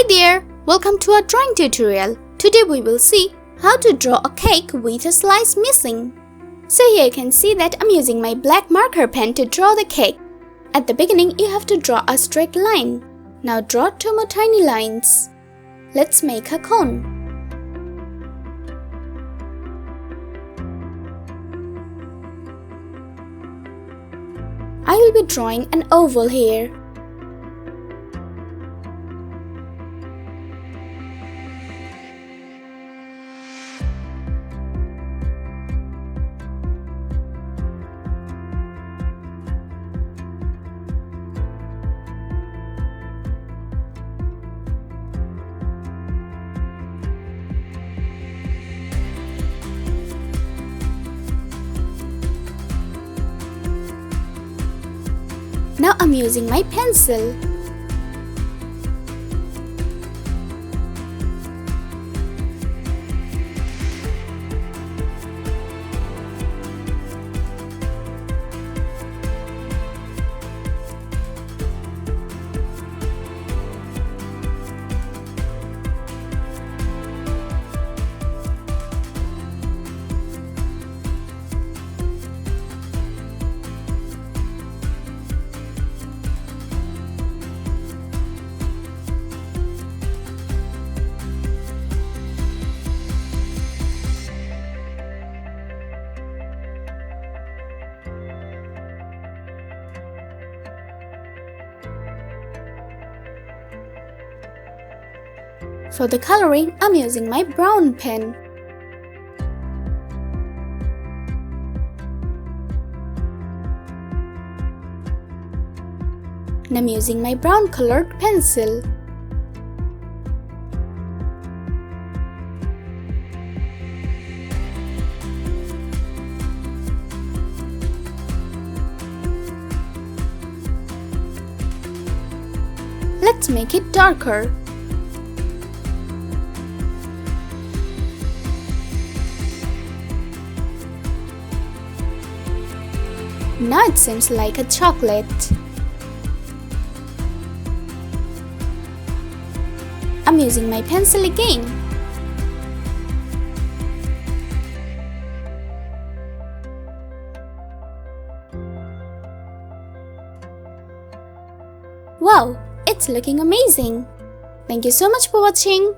there! Welcome to our drawing tutorial. Today we will see how to draw a cake with a slice missing. So here you can see that I'm using my black marker pen to draw the cake. At the beginning you have to draw a straight line. Now draw two more tiny lines. Let's make a cone. I will be drawing an oval here. Now I'm using my pencil. For the coloring, I'm using my brown pen. And I'm using my brown colored pencil. Let's make it darker. Now it seems like a chocolate. I'm using my pencil again. Wow, it's looking amazing. Thank you so much for watching.